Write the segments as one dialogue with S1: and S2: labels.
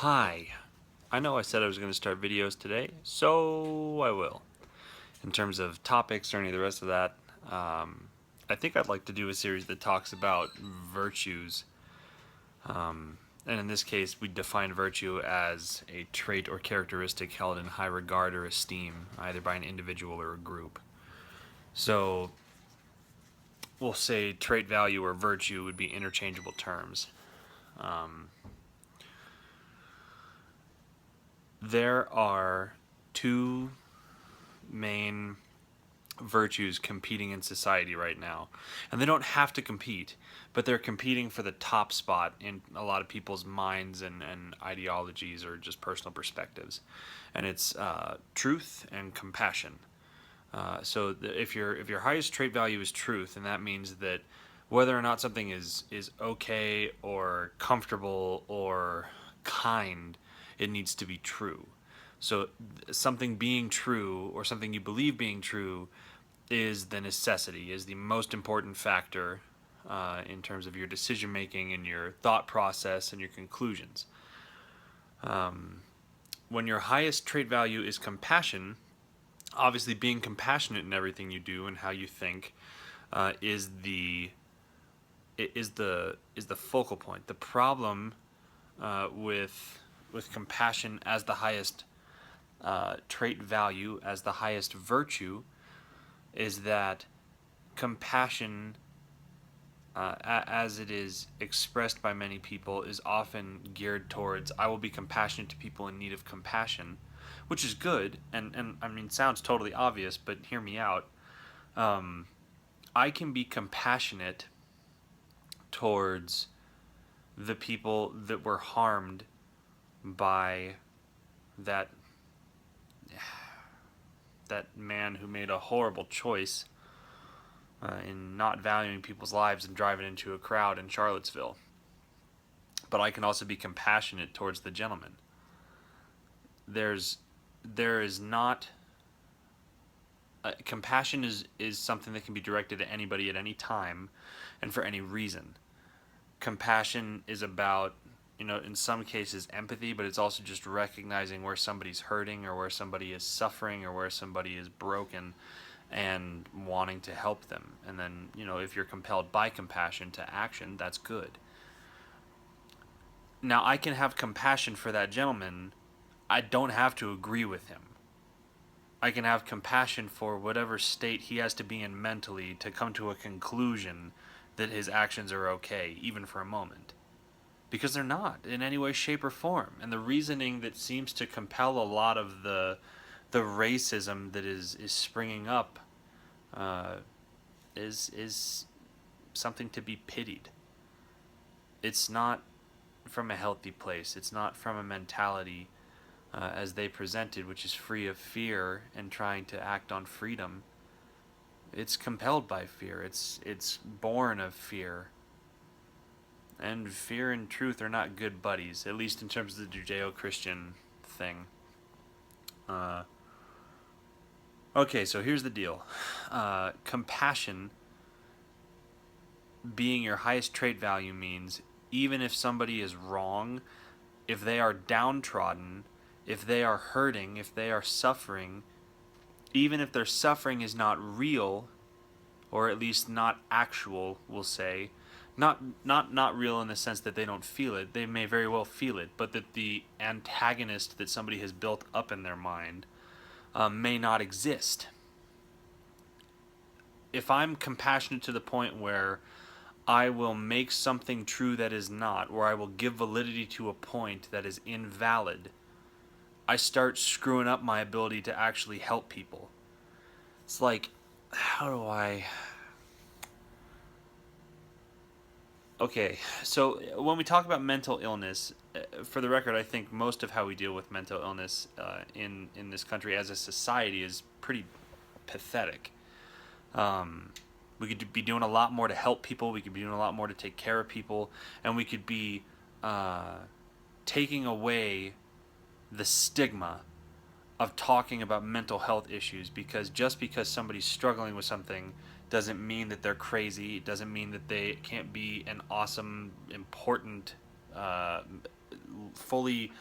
S1: Hi. I know I said I was going to start videos today, so I will. In terms of topics or any of the rest of that, I think I'd like to do a series that talks about virtues. And in this case, we define virtue as a trait or characteristic held in high regard or esteem, either by an individual or a group. So we'll say trait, value, or virtue would be interchangeable terms. There are two main virtues competing in society right now. And they don't have to compete, but they're competing for the top spot in a lot of people's minds and ideologies or just personal perspectives. And it's truth and compassion. If your highest trait value is truth, and that means that whether or not something is okay or comfortable or kind, it needs to be true. So something being true or something you believe being true is the necessity, is the most important factor in terms of your decision making and your thought process and your conclusions. When your highest trait value is compassion, obviously being compassionate in everything you do and how you think is the focal point. The problem with compassion as the highest trait value, as the highest virtue, is that compassion, as it is expressed by many people, is often geared towards I will be compassionate to people in need of compassion, which is good, and I mean, sounds totally obvious, but hear me out. I can be compassionate towards the people that were harmed by that that man who made a horrible choice in not valuing people's lives and driving into a crowd in Charlottesville. But I can also be compassionate towards the gentleman. There is not compassion is something that can be directed at anybody at any time and for any reason. Compassion is about, in some cases empathy, but it's also just recognizing where somebody's hurting or where somebody is suffering or where somebody is broken and wanting to help them. And then, if you're compelled by compassion to action, that's good. Now, I can have compassion for that gentleman. I don't have to agree with him. I can have compassion for whatever state he has to be in mentally to come to a conclusion that his actions are okay, even for a moment. Because they're not in any way, shape, or form. And the reasoning that seems to compel a lot of the racism that is springing up is something to be pitied. It's not from a healthy place. It's not from a mentality as they presented, which is free of fear and trying to act on freedom. It's compelled by fear. It's born of fear. And fear and truth are not good buddies, at least in terms of the Judeo-Christian thing. Okay, so here's the deal. Compassion being your highest trait value means even if somebody is wrong, if they are downtrodden, if they are hurting, if they are suffering, even if their suffering is not real, or at least not actual, we'll say, not real in the sense that they don't feel it. They may very well feel it, but that the antagonist that somebody has built up in their mind may not exist. If I'm compassionate to the point where I will make something true that is not, or I will give validity to a point that is invalid, I start screwing up my ability to actually help people. It's like, how do I... Okay, so when we talk about mental illness, for the record, I think most of how we deal with mental illness in this country as a society is pretty pathetic. We could be doing a lot more to help people. We could be doing a lot more to take care of people, and we could be taking away the stigma of talking about mental health issues, because just because somebody's struggling with something doesn't mean that they're crazy. It doesn't mean that they can't be an awesome, important fully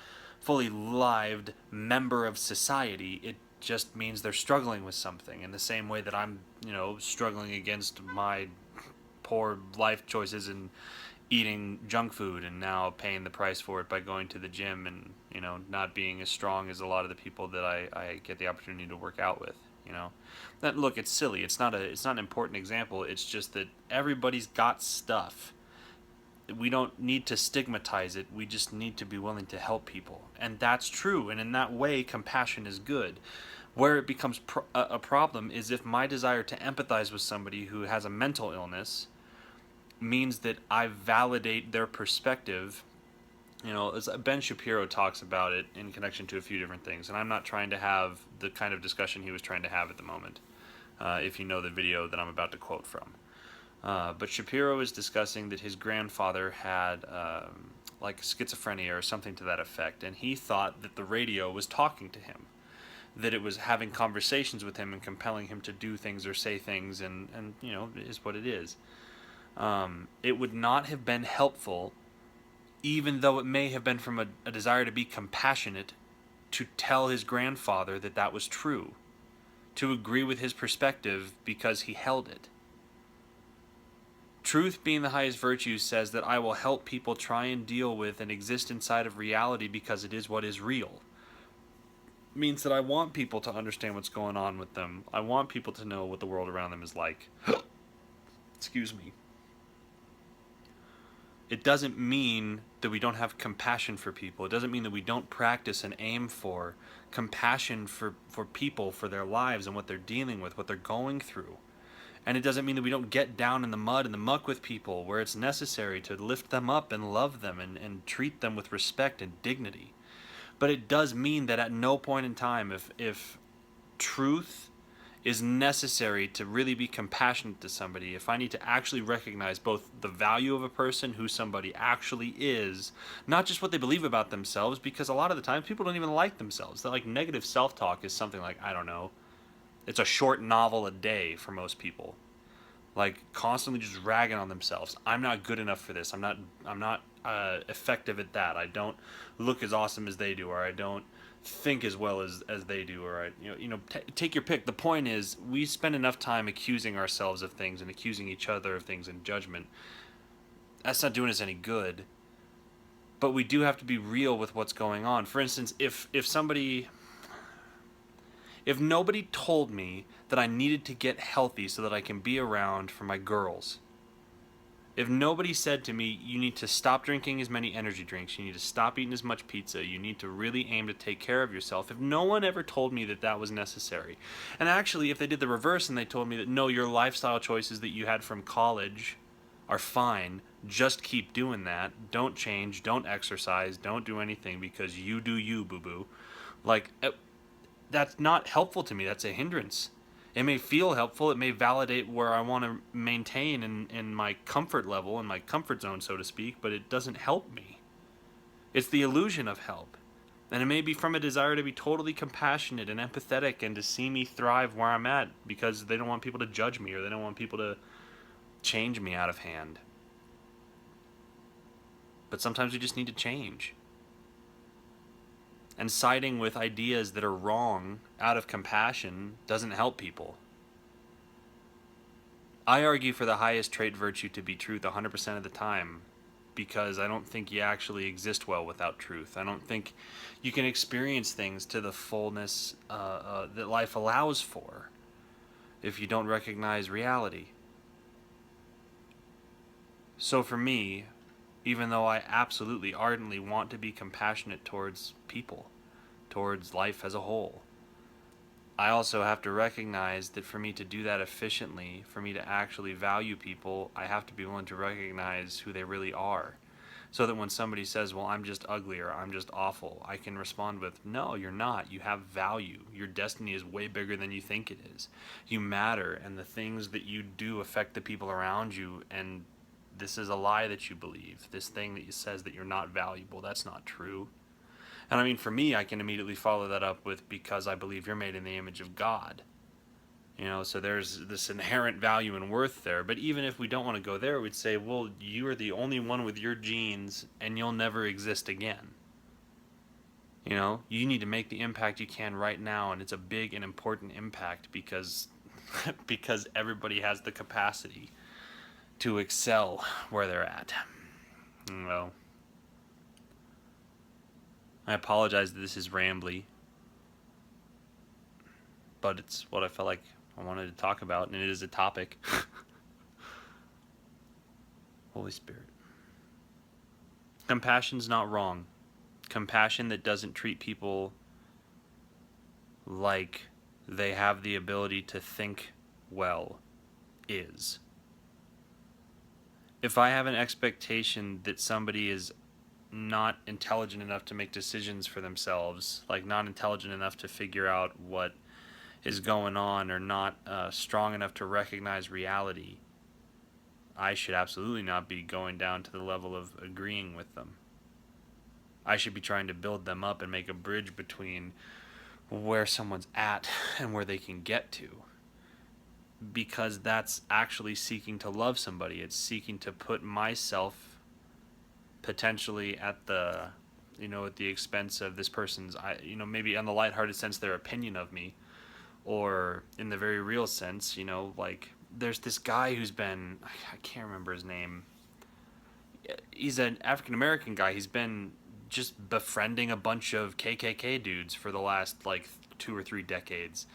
S1: fully lived member of society. It just means they're struggling with something in the same way that I'm, struggling against my poor life choices and eating junk food and now paying the price for it by going to the gym and, not being as strong as a lot of the people that I get the opportunity to work out with. That, look, it's silly. It's not an important example. It's just that everybody's got stuff. We don't need to stigmatize it. We just need to be willing to help people. And that's true. And in that way, compassion is good. Where it becomes a problem is if my desire to empathize with somebody who has a mental illness means that I validate their perspective. As Ben Shapiro talks about it in connection to a few different things, and I'm not trying to have the kind of discussion he was trying to have at the moment, if you know the video that I'm about to quote from. But Shapiro is discussing that his grandfather had like schizophrenia or something to that effect, and he thought that the radio was talking to him, that it was having conversations with him and compelling him to do things or say things, and it is what it is. It would not have been helpful, even though it may have been from a desire to be compassionate, to tell his grandfather that that was true, to agree with his perspective because he held it. Truth being the highest virtue says that I will help people try and deal with and exist inside of reality because it is what is real. It means that I want people to understand what's going on with them. I want people to know what the world around them is like. Excuse me. It doesn't mean that we don't have compassion for people. It doesn't mean that we don't practice and aim for compassion for people, for their lives and what they're dealing with, what they're going through. And it doesn't mean that we don't get down in the mud and the muck with people where it's necessary to lift them up and love them and treat them with respect and dignity. But it does mean that at no point in time, if truth is necessary to really be compassionate to somebody, if I need to actually recognize both the value of a person, who somebody actually is, not just what they believe about themselves, because a lot of the times people don't even like themselves. That, like, negative self-talk is something like, I don't know, it's a short novel a day for most people. Like, constantly just ragging on themselves. I'm not good enough for this. I'm not effective at that. I don't look as awesome as they do, or I don't think as well as they do, or take your pick. The point is, we spend enough time accusing ourselves of things and accusing each other of things in judgment. That's not doing us any good. But we do have to be real with what's going on. For instance, if nobody told me that I needed to get healthy so that I can be around for my girls, if nobody said to me, you need to stop drinking as many energy drinks, you need to stop eating as much pizza, you need to really aim to take care of yourself, if no one ever told me that that was necessary, and actually if they did the reverse and they told me that no, your lifestyle choices that you had from college are fine, just keep doing that, don't change, don't exercise, don't do anything because you do you, boo-boo, like, that's not helpful to me. That's a hindrance. It may feel helpful. It may validate where I want to maintain in my comfort level, in my comfort zone, so to speak, but it doesn't help me. It's the illusion of help. And it may be from a desire to be totally compassionate and empathetic and to see me thrive where I'm at because they don't want people to judge me or they don't want people to change me out of hand. But sometimes we just need to change. And siding with ideas that are wrong out of compassion doesn't help people. I argue for the highest trait virtue to be truth 100% of the time because I don't think you actually exist well without truth. I don't think you can experience things to the fullness that life allows for if you don't recognize reality. So for me, even though I absolutely ardently want to be compassionate towards people, towards life as a whole, I also have to recognize that for me to do that efficiently, for me to actually value people, I have to be willing to recognize who they really are. So that when somebody says, well, I'm just ugly or I'm just awful, I can respond with, no, you're not. You have value. Your destiny is way bigger than you think it is. You matter, and the things that you do affect the people around you, and this is a lie that you believe. This thing that says that you're not valuable, that's not true. And I mean, for me, I can immediately follow that up with, because I believe you're made in the image of God. So there's this inherent value and worth there. But even if we don't want to go there, we'd say, well, you are the only one with your genes and you'll never exist again. You need to make the impact you can right now, and it's a big and important impact because because everybody has the capacity to excel where they're at. Well, I apologize that this is rambly, but it's what I felt like I wanted to talk about, and it is a topic. Holy Spirit. Compassion's not wrong. Compassion that doesn't treat people like they have the ability to think well is. If I have an expectation that somebody is not intelligent enough to make decisions for themselves, like not intelligent enough to figure out what is going on, or not strong enough to recognize reality, I should absolutely not be going down to the level of agreeing with them. I should be trying to build them up and make a bridge between where someone's at and where they can get to. Because that's actually seeking to love somebody. It's seeking to put myself potentially at the expense of this person's, maybe on the lighthearted sense, their opinion of me, or in the very real sense, like there's this guy who's been, I can't remember his name. He's an African American guy. He's been just befriending a bunch of KKK dudes for the last like 2 or 3 decades.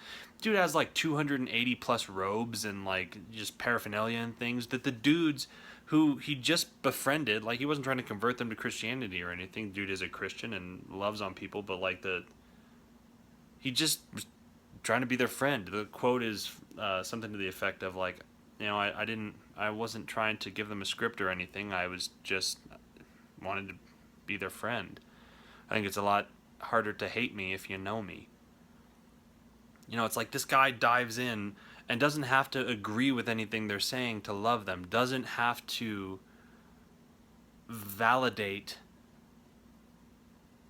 S1: Dude has like 280 plus robes and like just paraphernalia and things that the dudes who he just befriended, like he wasn't trying to convert them to Christianity or anything. Dude is a Christian and loves on people, but like he just was trying to be their friend. The quote is something to the effect of like, I wasn't trying to give them a script or anything. I was just wanted to be their friend. I think it's a lot harder to hate me if you know me. It's like this guy dives in and doesn't have to agree with anything they're saying to love them, doesn't have to validate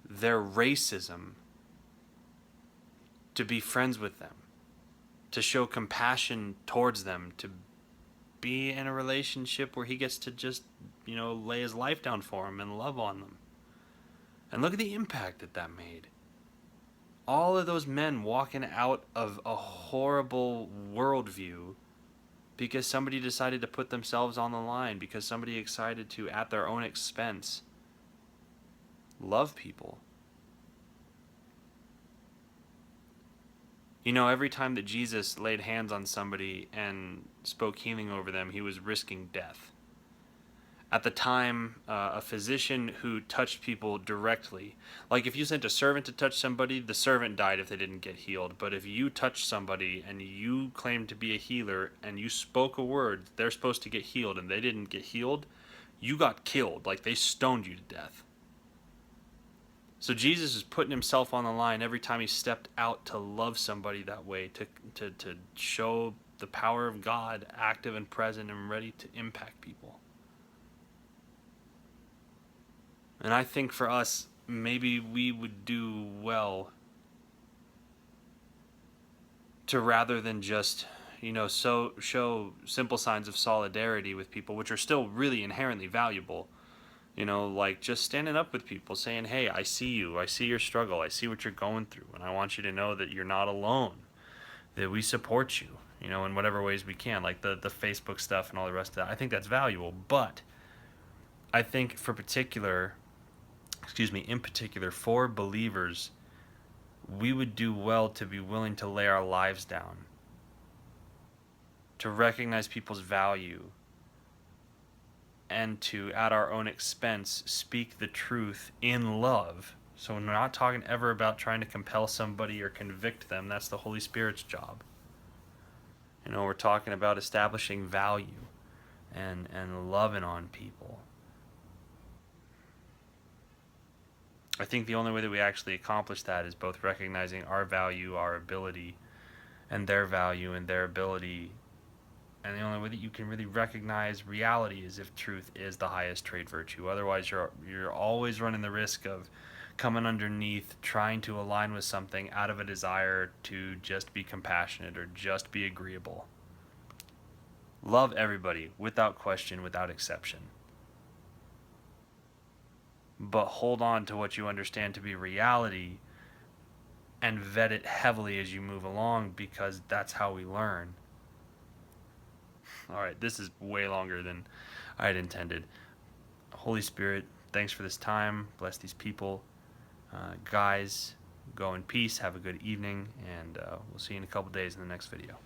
S1: their racism to be friends with them, to show compassion towards them, to be in a relationship where he gets to just, lay his life down for them and love on them. And look at the impact that made. All of those men walking out of a horrible worldview because somebody decided to put themselves on the line, because somebody decided to, at their own expense, love people. Every time that Jesus laid hands on somebody and spoke healing over them, he was risking death. At the time, a physician who touched people directly, like if you sent a servant to touch somebody, the servant died if they didn't get healed. But if you touched somebody and you claimed to be a healer and you spoke a word, they're supposed to get healed, and they didn't get healed, you got killed. Like they stoned you to death. So Jesus is putting himself on the line every time he stepped out to love somebody that way, to show the power of God active and present and ready to impact people. And I think for us, maybe we would do well to, rather than just, show simple signs of solidarity with people, which are still really inherently valuable, like just standing up with people, saying, hey, I see you, I see your struggle, I see what you're going through, and I want you to know that you're not alone, that we support you, in whatever ways we can, like the Facebook stuff and all the rest of that. I think that's valuable, but I think in particular, for believers, we would do well to be willing to lay our lives down, to recognize people's value, and to, at our own expense, speak the truth in love. So we're not talking ever about trying to compel somebody or convict them. That's the Holy Spirit's job. We're talking about establishing value and loving on people. I think the only way that we actually accomplish that is both recognizing our value, our ability, and their value and their ability. And the only way that you can really recognize reality is if truth is the highest trait virtue. Otherwise, you're always running the risk of coming underneath, trying to align with something out of a desire to just be compassionate or just be agreeable. Love everybody without question, without exception. But hold on to what you understand to be reality and vet it heavily as you move along, because that's how we learn. All right, this is way longer than I had intended. Holy Spirit, thanks for this time. Bless these people. Guys, go in peace. Have a good evening, and we'll see you in a couple days in the next video.